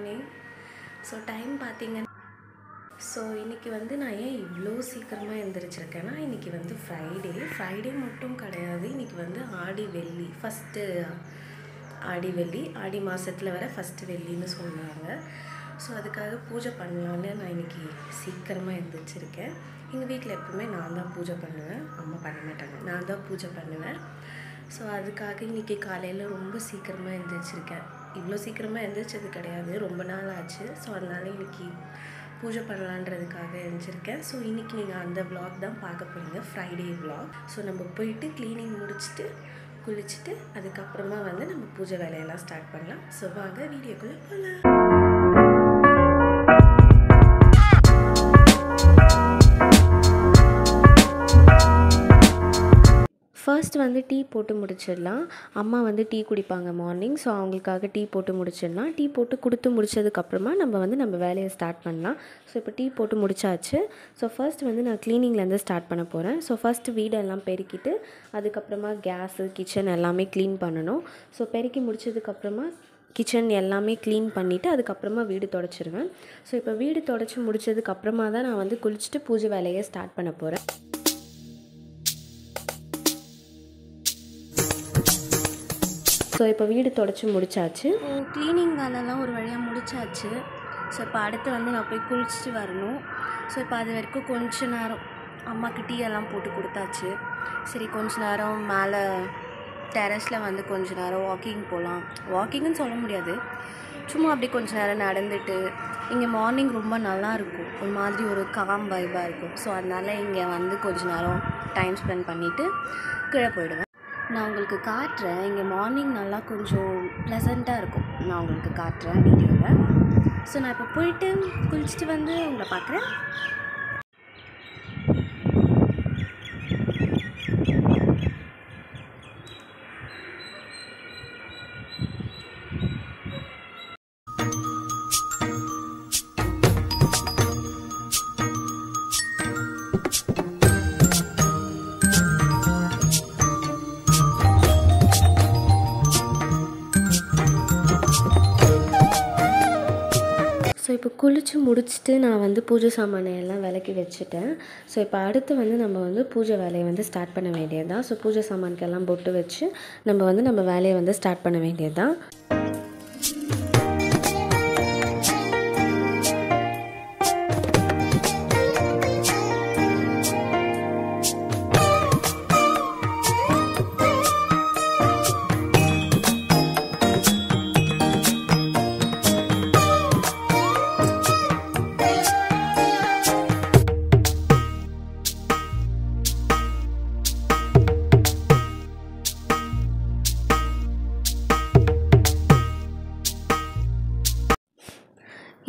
Morning. So time பார்த்தீங்கன்னா இன்றைக்கி வந்து நான் ஏன் இவ்வளோ சீக்கிரமாக எழுந்திரிச்சிருக்கேன்னா, இன்றைக்கி வந்து ஃப்ரைடே மட்டும் கிடையாது. இன்றைக்கி வந்து ஆடி வெள்ளி, ஃபஸ்ட்டு ஆடி வெள்ளி, ஆடி மாதத்தில் வர ஃபஸ்ட்டு வெள்ளின்னு சொல்லுவாங்க. ஸோ அதுக்காக பூஜை பண்ணலான்னு நான் இன்றைக்கி சீக்கிரமாக எழுந்திரிச்சிருக்கேன். எங்கள் வீட்டில் எப்பவுமே நான் தான் பூஜை பண்ணுவேன், அம்மா பண்ண மாட்டாங்க, நான் தான் பூஜை பண்ணுவேன். ஸோ அதுக்காக இன்றைக்கி காலையில் ரொம்ப சீக்கிரமாக எழுந்திரிச்சிருக்கேன். இவ்வளோ சீக்கிரமாக எழுந்திரிச்சது கிடையாது, ரொம்ப நாள் ஆச்சு. ஸோ அதனால இன்றைக்கி பூஜை பண்ணலான்றதுக்காக எழுந்திரிச்சிருக்கேன். ஸோ இன்றைக்கி நீங்கள் அந்த விலாக் தான் பார்க்க போகிறீங்க, ஃப்ரைடே விலாக். ஸோ நம்ம போயிட்டு க்ளீனிங் முடிச்சுட்டு குளிச்சுட்டு அதுக்கப்புறமா வந்து நம்ம பூஜை வேலையெல்லாம் ஸ்டார்ட் பண்ணலாம். ஸோ வாங்க வீடியோக்குள்ளே போகலாம். ஃபர்ஸ்ட் வந்து டீ போட்டு முடிச்சிடலாம். அம்மா வந்து டீ குடிப்பாங்க மார்னிங். ஸோ அவங்களுக்காக டீ போட்டு முடிச்சிடலாம். டீ போட்டு கொடுத்து முடிச்சதுக்கப்புறமா நம்ம வேலையை ஸ்டார்ட் பண்ணலாம். ஸோ இப்போ டீ போட்டு முடிச்சாச்சு. ஸோ ஃபர்ஸ்ட் வந்து நான் க்ளீனிங்லேருந்து ஸ்டார்ட் பண்ண போகிறேன். ஸோ ஃபர்ஸ்ட்டு வீடெல்லாம் பெருக்கிட்டு அதுக்கப்புறமா கேஸு கிச்சன் எல்லாமே க்ளீன் பண்ணணும். ஸோ பெருக்கி முடிச்சதுக்கப்புறமா கிச்சன் எல்லாமே க்ளீன் பண்ணிவிட்டு அதுக்கப்புறமா வீடு தொடச்சிருவேன். ஸோ இப்போ வீடு தொடச்சி முடிச்சதுக்கப்புறமா தான் நான் வந்து குளிச்சுட்டு பூஜை வேலையை ஸ்டார்ட் பண்ண போகிறேன். ஸோ இப்போ வீடு தொடச்சி முடிச்சாச்சு. க்ளீனிங் வேலைலாம் ஒரு வழியாக முடிச்சாச்சு. ஸோ இப்போ அடுத்து வந்து நான் போய் குளிச்சுட்டு வரணும். ஸோ இப்போ அது வரைக்கும் கொஞ்ச நேரம் அம்மாவுக்கு டீ எல்லாம் போட்டு கொடுத்தாச்சு. சரி கொஞ்ச நேரம் மேலே டெரஸில் வந்து கொஞ்ச நேரம் வாக்கிங் போகலாம். வாக்கிங்னு சொல்ல முடியாது, சும்மா அப்படி கொஞ்ச நேரம் நடந்துட்டு. இங்கே மார்னிங் ரொம்ப நல்லாயிருக்கும், ஒரு மாதிரி ஒரு காம் வைபாக இருக்கும். ஸோ அதனால் இங்கே வந்து கொஞ்ச நேரம் டைம் ஸ்பெண்ட் பண்ணிவிட்டு கீழே போயிடுவேன். நான் உங்களுக்கு காட்டுறேன், இங்கே மார்னிங் நல்லா கொஞ்சம் ப்ளசண்ட்டாக இருக்கும். நான் உங்களுக்கு காட்டுறேன் வீடியோவில். ஸோ நான் இப்போ போயிட்டு குளிச்சுட்டு வந்து உங்களை பார்க்குறேன். ஸோ இப்போ குளித்து முடிச்சுட்டு நான் வந்து பூஜை சாமானை எல்லாம் விளக்கி வச்சுட்டேன். ஸோ இப்போ அடுத்து வந்து நம்ம வந்து பூஜை வேலையை வந்து ஸ்டார்ட் பண்ண வேண்டியது தான். ஸோ பூஜை சாமானுக்கெல்லாம் பொட்டு வச்சு நம்ம வேலையை வந்து ஸ்டார்ட் பண்ண வேண்டியது தான்.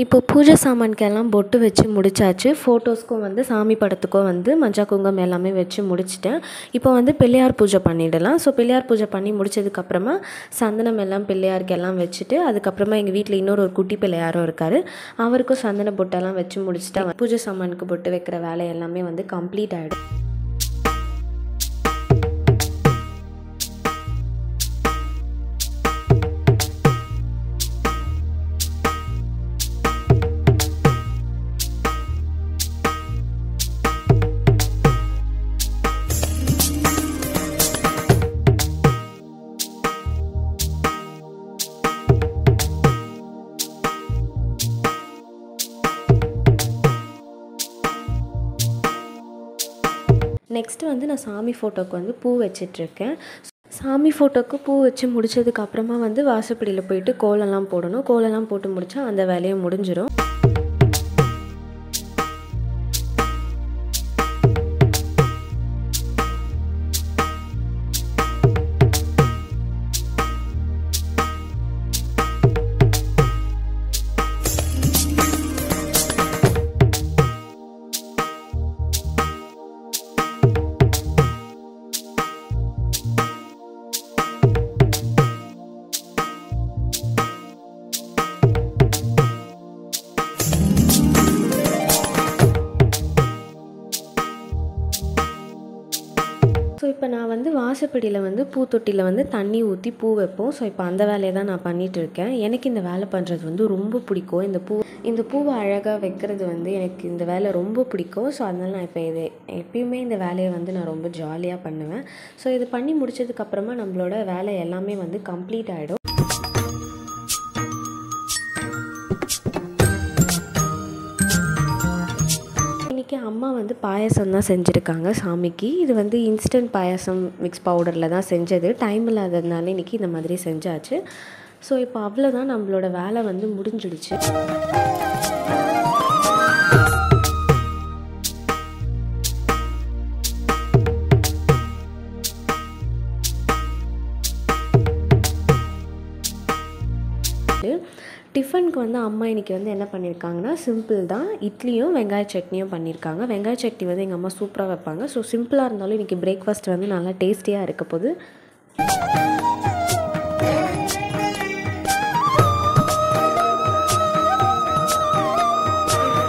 இப்போ பூஜை சாமானுக்கெல்லாம் பொட்டு வச்சு முடிச்சாச்சு. ஃபோட்டோஸ்க்கும் வந்து சாமி படத்துக்கும் வந்து மஞ்சள் குங்குமம் எல்லாமே வச்சு முடிச்சிட்டேன். இப்போ வந்து பிள்ளையார் பூஜை பண்ணிடலாம். ஸோ பிள்ளையார் பூஜை பண்ணி முடிச்சதுக்கப்புறமா சந்தனம் எல்லாம் பிள்ளையாருக்கெல்லாம் வச்சுட்டு அதுக்கப்புறமா எங்கள் வீட்டில் இன்னொரு குட்டி பிள்ளையாரும் இருக்கார், அவருக்கும் சந்தன பொட்டெல்லாம் வச்சு முடிச்சுட்டா பூஜை சாமானுக்கு பொட்டு வைக்கிற வேலை எல்லாமே வந்து கம்ப்ளீட் ஆகிடும். நெக்ஸ்ட்டு வந்து நான் சாமி ஃபோட்டோவுக்கு வந்து பூ வச்சிட்ருக்கேன். சாமி ஃபோட்டோவுக்கு பூ வச்சு முடிச்சதுக்கப்புறமா வந்து வாசப்படியில் போயிட்டு கோலம்லாம் போடணும். கோலம்லாம் போட்டு முடித்தா அந்த வேலையை முடிஞ்சிடும். இப்போ நான் வந்து வாசப்படியில் வந்து பூத்தொட்டியில் வந்து தண்ணி ஊற்றி பூ வைப்போம். ஸோ இப்போ அந்த வேலையை தான் நான் பண்ணிகிட்ருக்கேன். எனக்கு இந்த வேலை பண்ணுறது வந்து ரொம்ப பிடிக்கும். இந்த பூவை அழகாக வைக்கிறது வந்து எனக்கு இந்த வேலை ரொம்ப பிடிக்கும். ஸோ அதனால் நான் இப்போ எப்பயுமே இந்த வேலையை வந்து நான் ரொம்ப ஜாலியாக பண்ணுவேன். ஸோ இது பண்ணி முடிச்சதுக்கப்புறமா நம்மளோட வேலை எல்லாமே வந்து கம்ப்ளீட் ஆகிடும். இன்றைக்கி அம்மா வந்து பாயாசம் தான் செஞ்சுருக்காங்க சாமிக்கு. இது வந்து இன்ஸ்டன்ட் பாயாசம் மிக்ஸ் பவுடரில் தான் செஞ்சது. டைம் இல்லாததுனால இன்றைக்கி இந்த மாதிரி செஞ்சாச்சு. ஸோ இப்போ அவ்வளோதான், நம்மளோட வேலை வந்து முடிஞ்சிடுச்சு. டிஃபனுக்கு வந்து அம்மா இன்றைக்கி வந்து என்ன பண்ணியிருக்காங்கன்னா, சிம்பிள் தான், இட்லியும் வெங்காய சட்னியும் பண்ணியிருக்காங்க. வெங்காய சட்னி வந்து எங்கள் அம்மா சூப்பராக வைப்பாங்க. ஸோ சிம்பிளாக இருந்தாலும் இன்றைக்கி பிரேக்ஃபாஸ்ட் வந்து நல்லா டேஸ்டியாக இருக்க போகுது.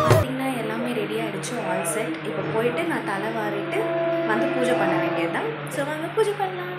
பார்த்திங்கன்னா எல்லாமே ரெடி ஆகிடுச்சு, ஆல் செட். இப்போ போயிட்டு நான் தலை வாரிட்டு வந்து பூஜை பண்ண வேண்டியது தான். ஸோ வாங்க பூஜை பண்ணலாம்.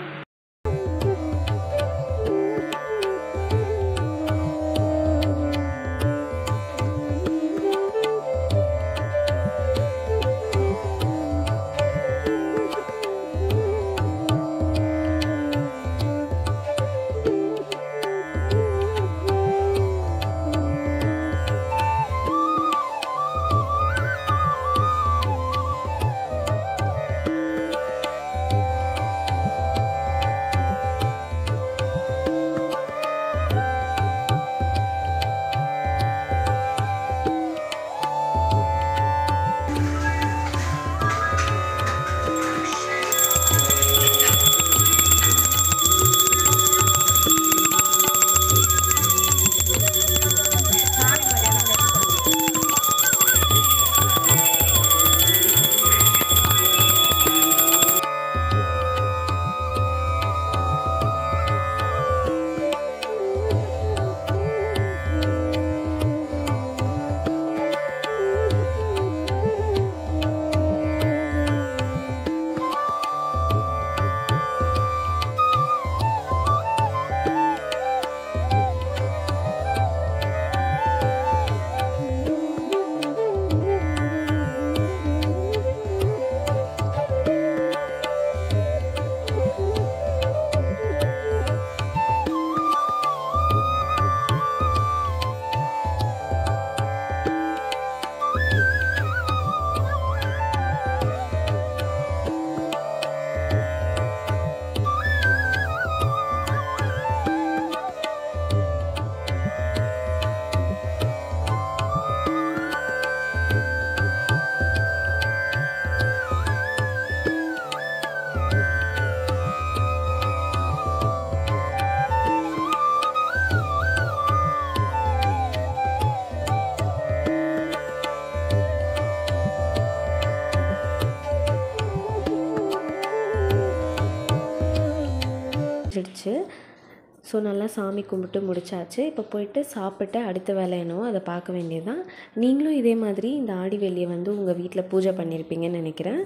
ஸோ நல்லா சாமி கும்பிட்டு முடிச்சாச்சு. இப்போ போயிட்டு சாப்பிட்டு அடுத்த வேலை என்னவோ அதை பார்க்க வேண்டியது தான். நீங்களும் இதே மாதிரி இந்த ஆடி வெள்ளியை வந்து உங்கள் வீட்டில் பூஜை பண்ணியிருப்பீங்கன்னு நினைக்கிறேன்.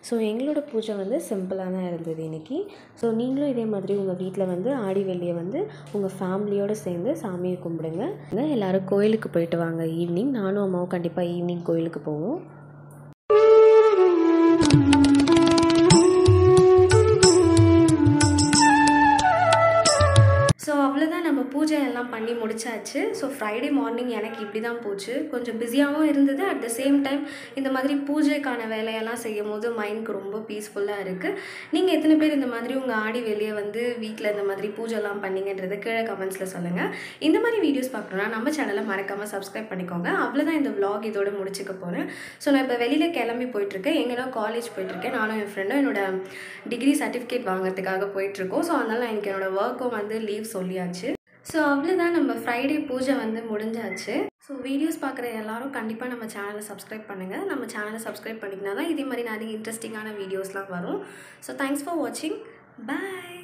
ஸோ எங்களோட பூஜை வந்து சிம்பிளாக தான் இருந்தது இன்றைக்கி. ஸோ நீங்களும் இதே மாதிரி உங்கள் வீட்டில் வந்து ஆடி வெள்ளியை வந்து உங்கள் ஃபேமிலியோடு சேர்ந்து சாமியை கும்பிடுங்க. எல்லோரும் கோயிலுக்கு போயிட்டு வாங்க ஈவினிங். நானும் அம்மாவும் கண்டிப்பாக ஈவினிங் கோயிலுக்கு போவோம். ஸோ அவ்வளோதான், நம்ம பூஜை எல்லாம் பண்ணி முடிச்சாச்சு. ஸோ ஃப்ரைடே மார்னிங் எனக்கு இப்படி தான் போச்சு. கொஞ்சம் பிஸியாகவும் இருந்தது. அட் த சேம் டைம் இந்த மாதிரி பூஜைக்கான வேலையெல்லாம் செய்யும் போது மைண்டுக்கு ரொம்ப பீஸ்ஃபுல்லாக இருக்குது. நீங்கள் எத்தனை பேர் இந்த மாதிரி உங்கள் ஆடி வெளியே வந்து வீட்டில் இந்த மாதிரி பூஜைலாம் பண்ணிங்கன்றதை கீழே கமெண்ட்ஸில் சொல்லுங்கள். இந்த மாதிரி வீடியோஸ் பார்க்கணுன்னா நம்ம சேனலை மறக்காமல் சப்ஸ்கிரைப் பண்ணிக்கோங்க. அவ்வளோதான், இந்த vlog இதோட முடிச்சுக்க போகிறேன். ஸோ நான் இப்போ வெளியில் கிளம்பி போயிட்டுருக்கேன். எங்கன்னா காலேஜ் போயிட்டுருக்கேன். நானும் என் ஃப்ரெண்டும் என்னோட டிகிரி சர்டிஃபிகேட் வாங்குறதுக்காக போயிட்டுருக்கோம். ஸோ அதனால் நான் எனக்கு என்னோடய ஒர்க்கும் வந்து லீவ் சொல்லியாச்சு. ஸோ அவ்வளோதான், நம்ம ஃப்ரைடே பூஜை வந்து முடிஞ்சாச்சு. ஸோ வீடியோஸ் பார்க்குற எல்லாரும் கண்டிப்பாக நம்ம சேனலை சப்ஸ்கிரைப் பண்ணுங்கள். நம்ம சேனலை சப்ஸ்கிரைப் பண்ணிங்கன்னா தான் இதே மாதிரி நிறைய இன்ட்ரெஸ்டிங்கான வீடியோஸ்லாம் வரும். ஸோ தேங்க்ஸ் ஃபார் வாட்சிங். பாய்.